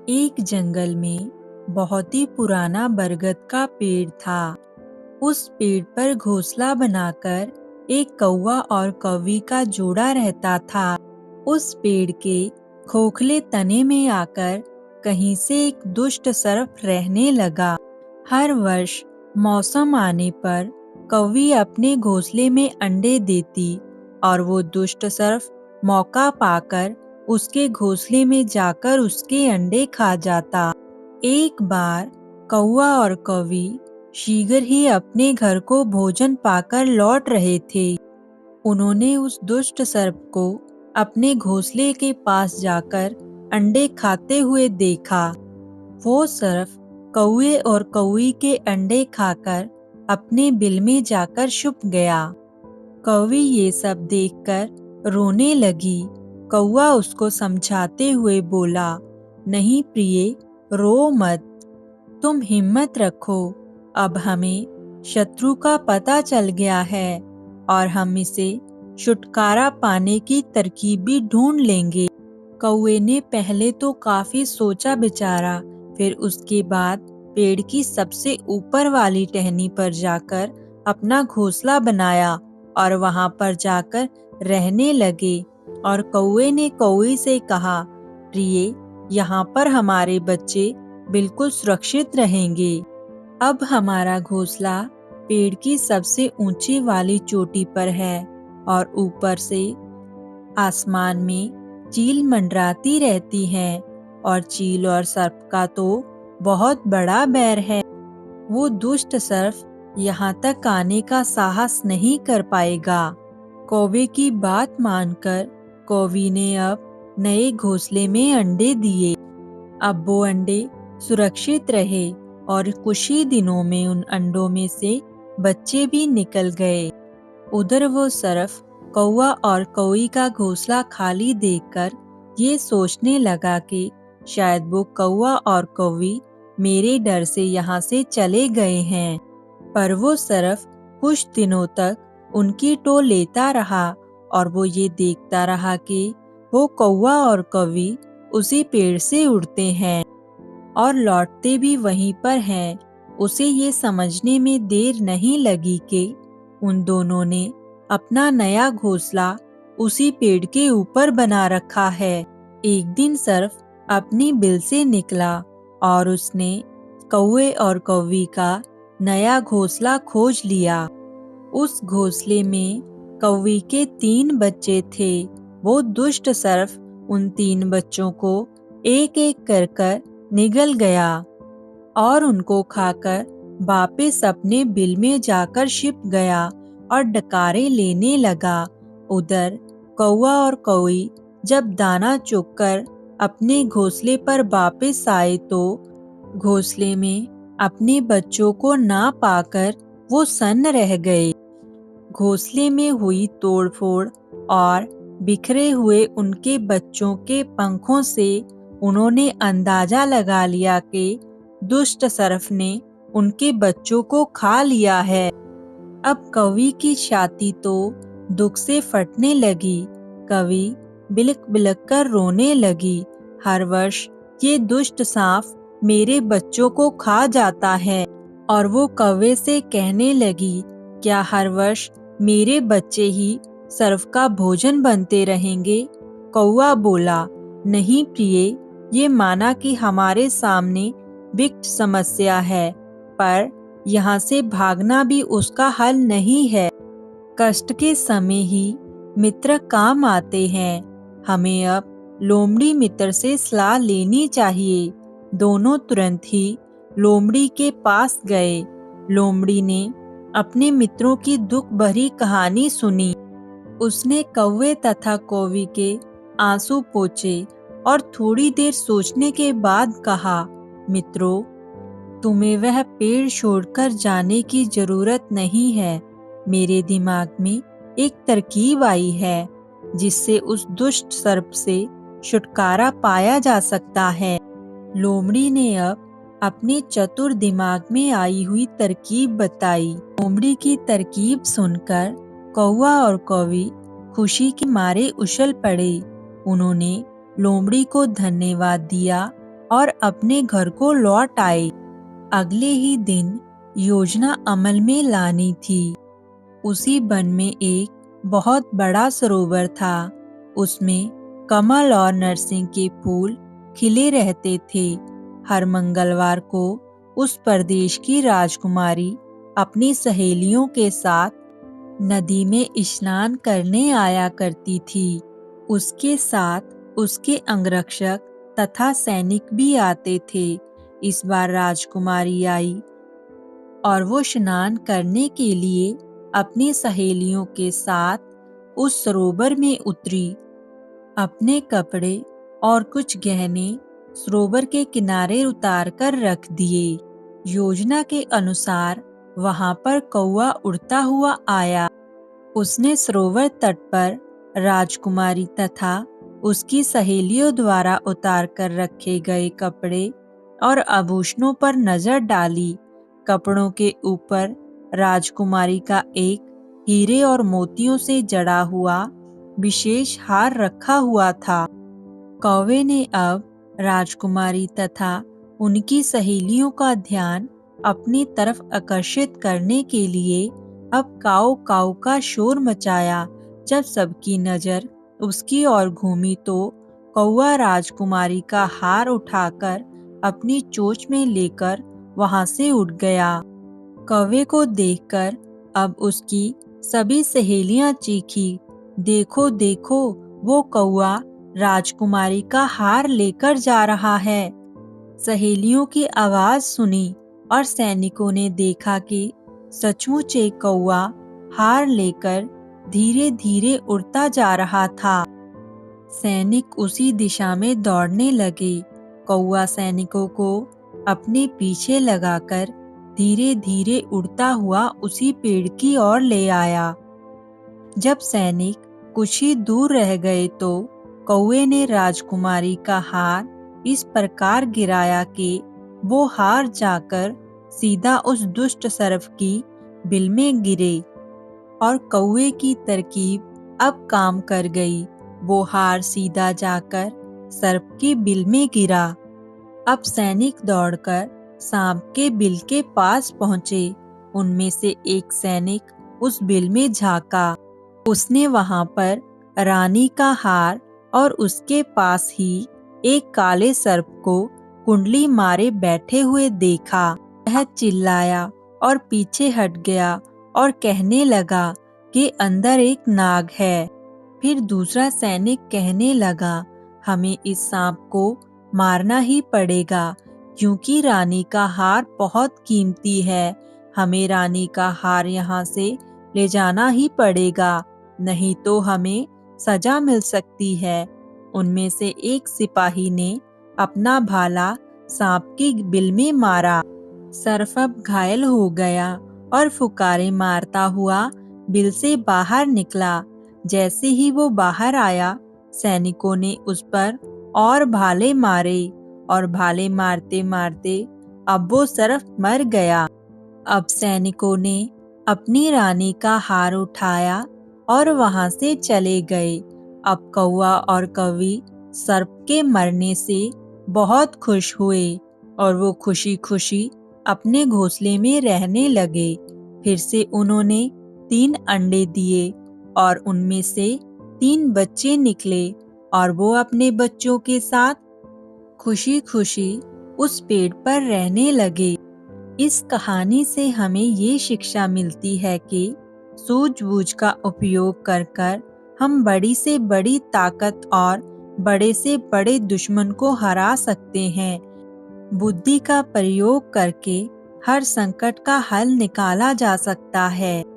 एक जंगल में बहुत ही पुराना बरगद का पेड़ था। उस पेड़ पर घोंसला बनाकर एक कौवा और कौवी का जोड़ा रहता था। उस पेड़ के खोखले तने में आकर कहीं से एक दुष्ट सर्प रहने लगा। हर वर्ष मौसम आने पर कौवी अपने घोंसले में अंडे देती और वो दुष्ट सर्प मौका पाकर उसके घोंसले में जाकर उसके अंडे खा जाता। एक बार कौवा और कौवी शीघ्र ही अपने घर को भोजन पाकर लौट रहे थे। उन्होंने उस दुष्ट सर्प को अपने घोंसले के पास जाकर अंडे खाते हुए देखा। वो सर्प कौवे और कौवी के अंडे खाकर अपने बिल में जाकर छुप गया। कौवी ये सब देखकर रोने लगी। कौवा उसको समझाते हुए बोला, नहीं प्रिय, रो मत, तुम हिम्मत रखो। अब हमें शत्रु का पता चल गया है और हम इसे छुटकारा पाने की तरकीब भी ढूंढ लेंगे। कौवे ने पहले तो काफी सोचा विचारा, फिर उसके बाद पेड़ की सबसे ऊपर वाली टहनी पर जाकर अपना घोंसला बनाया और वहां पर जाकर रहने लगे। और कौवे ने कौवी से कहा, प्रिय, यहाँ पर हमारे बच्चे बिल्कुल सुरक्षित रहेंगे। अब हमारा घोंसला पेड़ की सबसे ऊंची वाली चोटी पर है और ऊपर से आसमान में चील मंडराती रहती है और चील और सर्प का तो बहुत बड़ा बैर है। वो दुष्ट सर्प यहाँ तक आने का साहस नहीं कर पाएगा। कौवे की बात मानकर कौवी ने अब नए घोंसले में अंडे दिए। अब वो अंडे सुरक्षित रहे और कुछ ही दिनों में उन अंडों में से बच्चे भी निकल गए। उधर वो सर्प कौवा और कौवी का घोंसला खाली देखकर ये सोचने लगा कि शायद वो कौवा और कौवी मेरे डर से यहाँ से चले गए हैं। पर वो सर्प कुछ दिनों तक उनकी टो लेता रहा और वो ये देखता रहा कि वो कौवा और कौवी उसी पेड़ से उड़ते हैं और लौटते भी वहीं पर हैं। उसे ये समझने में देर नहीं लगी कि उन दोनों ने अपना नया घोंसला उसी पेड़ के ऊपर बना रखा है। एक दिन सर्प अपनी बिल से निकला और उसने कौवे और कौवी का नया घोंसला खोज लिया। उस घोंसले में कौवी के 3 बच्चे थे। वो दुष्ट सर्प उन 3 बच्चों को एक एक कर निगल गया और उनको खाकर वापस अपने बिल में जाकर छिप गया और डकारे लेने लगा। उधर कौवा और कौवी जब दाना चुगकर अपने घोंसले पर वापस आए तो घोंसले में अपने बच्चों को ना पाकर वो सन्न रह गए। घोंसले में हुई तोड़फोड़ और बिखरे हुए उनके बच्चों के पंखों से उन्होंने अंदाजा लगा लिया कि दुष्ट सर्प ने उनके बच्चों को खा लिया है। अब कौवी की छाती तो दुख से फटने लगी। कौवी बिलक बिलक कर रोने लगी। हर वर्ष ये दुष्ट सांप मेरे बच्चों को खा जाता है। और वो कौवे से कहने लगी, क्या हर वर्ष मेरे बच्चे ही सर्प का भोजन बनते रहेंगे? कौवा बोला, नहीं प्रिय, ये माना कि हमारे सामने विकट समस्या है, पर यहाँ से भागना भी उसका हल नहीं है। कष्ट के समय ही मित्र काम आते हैं। हमें अब लोमड़ी मित्र से सलाह लेनी चाहिए। दोनों तुरंत ही लोमड़ी के पास गए। लोमड़ी ने अपने मित्रों की दुख भरी कहानी सुनी। उसने कौवे तथा कौवी के आंसू पोंछे और थोड़ी देर सोचने के बाद कहा, मित्रों, तुम्हें वह पेड़ छोड़कर जाने की जरूरत नहीं है। मेरे दिमाग में एक तरकीब आई है जिससे उस दुष्ट सर्प से छुटकारा पाया जा सकता है। लोमड़ी ने अब अपने चतुर दिमाग में आई हुई तरकीब बताई। लोमड़ी की तरकीब सुनकर कौवा और कौवी खुशी के मारे उछल पड़े। उन्होंने लोमड़ी को धन्यवाद दिया और अपने घर को लौट आए। अगले ही दिन योजना अमल में लानी थी। उसी वन में एक बहुत बड़ा सरोवर था। उसमें कमल और नरसिंह के फूल खिले रहते थे। हर मंगलवार को उस प्रदेश की राजकुमारी अपनी सहेलियों के साथ नदी में स्नान करने आया करती थी। उसके साथ उसके अंगरक्षक तथा सैनिक भी आते थे। इस बार राजकुमारी आई और वो स्नान करने के लिए अपनी सहेलियों के साथ उस सरोवर में उतरी। अपने कपड़े और कुछ गहने सरोवर के किनारे उतार कर रख दिए। योजना के अनुसार वहां पर कौवा उड़ता हुआ आया। उसने सरोवर तट पर राजकुमारी तथा उसकी सहेलियों द्वारा उतार कर रखे गए कपड़े और आभूषणों पर नजर डाली। कपड़ों के ऊपर राजकुमारी का एक हीरे और मोतियों से जड़ा हुआ विशेष हार रखा हुआ था। कौवे ने अब राजकुमारी तथा उनकी सहेलियों का ध्यान अपनी तरफ आकर्षित करने के लिए अब काऊ काऊ का शोर मचाया। जब सबकी नजर उसकी ओर घूमी तो कौवा राजकुमारी का हार उठाकर अपनी चोंच में लेकर वहां से उड़ गया। कौवे को देखकर अब उसकी सभी सहेलियां चीखी, देखो देखो, वो कौवा राजकुमारी का हार लेकर जा रहा है। सहेलियों की आवाज सुनी और सैनिकों ने देखा कि सचमुच एक कौवा हार लेकर धीरे धीरे उड़ता जा रहा था। सैनिक उसी दिशा में दौड़ने लगे। कौवा सैनिकों को अपने पीछे लगाकर धीरे धीरे उड़ता हुआ उसी पेड़ की ओर ले आया। जब सैनिक कुछ ही दूर रह गए तो कौवे ने राजकुमारी का हार इस प्रकार गिराया कि वो हार जाकर सीधा उस दुष्ट सर्प की बिल में गिरे और कौवे की तरकीब अब काम कर गई। वो हार सीधा जाकर सर्प की बिल में गिरा। अब सैनिक दौड़कर सांप के बिल के पास पहुंचे। उनमें से एक सैनिक उस बिल में झांका। उसने वहां पर रानी का हार और उसके पास ही एक काले सर्प को कुंडली मारे बैठे हुए देखा। वह चिल्लाया और पीछे हट गया और कहने लगा कि अंदर एक नाग है। फिर दूसरा सैनिक कहने लगा, हमें इस सांप को मारना ही पड़ेगा क्योंकि रानी का हार बहुत कीमती है। हमें रानी का हार यहाँ से ले जाना ही पड़ेगा, नहीं तो हमें सजा मिल सकती है। उनमें से एक सिपाही ने अपना भाला सांप की बिल में मारा। सर्प अब घायल हो गया और फुकारे मारता हुआ बिल से बाहर निकला। जैसे ही वो बाहर आया, सैनिकों ने उस पर और भाले मारे और भाले मारते मारते अब वो सर्प मर गया। अब सैनिकों ने अपनी रानी का हार उठाया और वहां से चले गए। अब कौवा और कौवी सर्प के मरने से बहुत खुश हुए और वो खुशी खुशी अपने घोंसले में रहने लगे। फिर से उन्होंने 3 अंडे दिए और उनमें से 3 बच्चे निकले और वो अपने बच्चों के साथ खुशी खुशी उस पेड़ पर रहने लगे। इस कहानी से हमें ये शिक्षा मिलती है कि सूझबूझ का उपयोग कर हम बड़ी से बड़ी ताकत और बड़े से बड़े दुश्मन को हरा सकते हैं। बुद्धि का प्रयोग करके हर संकट का हल निकाला जा सकता है।